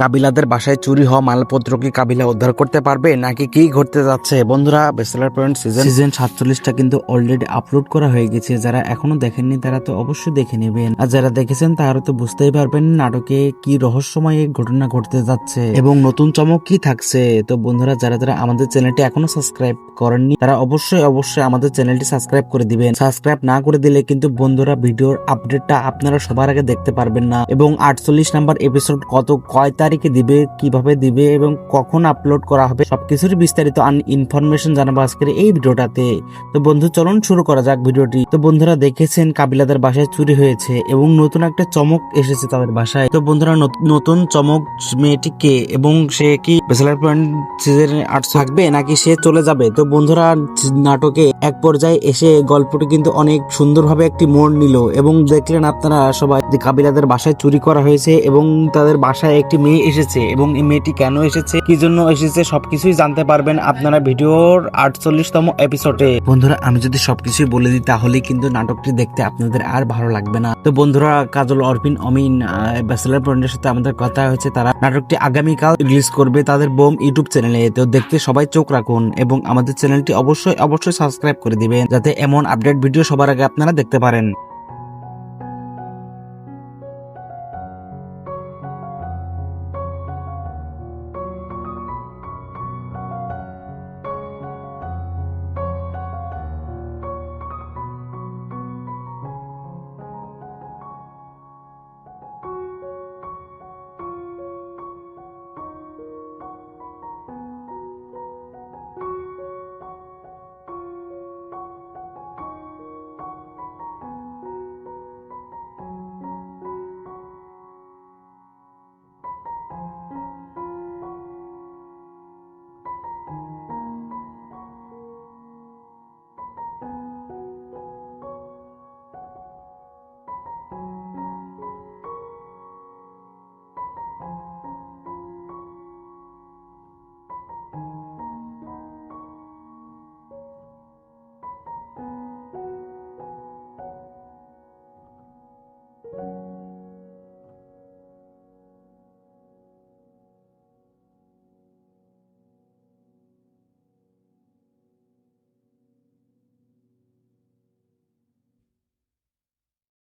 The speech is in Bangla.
কাবিলাদের বাসায় চুরি হওয়া মালপত্র কি কাবিলা উদ্ধার করতে পারবে নাকি কি ঘটতে যাচ্ছে? বন্ধুরা, ব্যাচেলর পয়েন্ট সিজন 47টা কিন্তু অলরেডি আপলোড করা হয়ে গেছে। যারা এখনো দেখেননি তারা তো অবশ্যই দেখে নেবেন, আর যারা দেখেছেন তারা তো বুঝতেই পারবেন নাটকে কি রহস্যময় ঘটনা ঘটতে যাচ্ছে এবং নতুন চমক কি থাকছে। তো বন্ধুরা, যারা যারা আমাদের চ্যানেলটি এখনো সাবস্ক্রাইব করেননি তারা অবশ্যই আমাদের চ্যানেলটি সাবস্ক্রাইব করে দিবেন। সাবস্ক্রাইব না করে দিলে কিন্তু বন্ধুরা ভিডিওর আপডেটটা আপনারা সবার আগে দেখতে পারবেন না। এবং 48 নাম্বার এপিসোড কয় তারিখে দিবে, কিভাবে দিবে এবং কখন আপলোড করা হবে সবকিছুর বিস্তারিত ইনফরমেশন জানাবো আজকের এই ভিডিওটাতে। তো বন্ধু, চলুন শুরু করা যাক ভিডিওটি। তো বন্ধুরা, দেখেছেন কাবিলাদের বাসায় চুরি হয়েছে এবং নতুন একটা চমক এসেছে তাদের বাসায়। তো বন্ধুরা, নতুন চমক মেয়েটি কে এবং সে কি ব্যাচেলর পয়েন্ট সিজন 8 থাকবে নাকি সে চলে যাবে? তো বন্ধুরা, নাটকে এক পর্যায়ে এসে গল্পটি কিন্তু অনেক সুন্দরভাবে একটি মোড় নিল এবং দেখলেন আপনারা সবাই যে কাবিলাদের বাসায় চুরি করা হয়েছে এবং তাদের বাসায় একটি মেয়ে এসেছে এবং এই মেয়েটি কেন এসেছে, কি জন্য এসেছে সবকিছুই জানতে পারবেন আপনারা ভিডিওর 48তম এপিসোডে। বন্ধুরা, আমি যদি সবকিছুই বলে দিই তাহলে কিন্তু নাটকটি দেখতে আপনাদের আর ভালো লাগবে না। তো বন্ধুরা, কাজল, অরপিন, অমিন, ব্যাচেলর পয়েন্টের সাথে আমাদের কথা হয়েছে, তারা নাটকটি আগামীকাল রিলিজ করবে তাদের বোম ইউটিউব চ্যানেলে। তো দেখতে সবাই চোখ রাখুন এবং আমাদের চ্যানেলটি অবশ্যই সাবস্ক্রাইব করে দিবেন যাতে এমন আপডেট ভিডিও সবার আগে আপনারা দেখতে পারেন।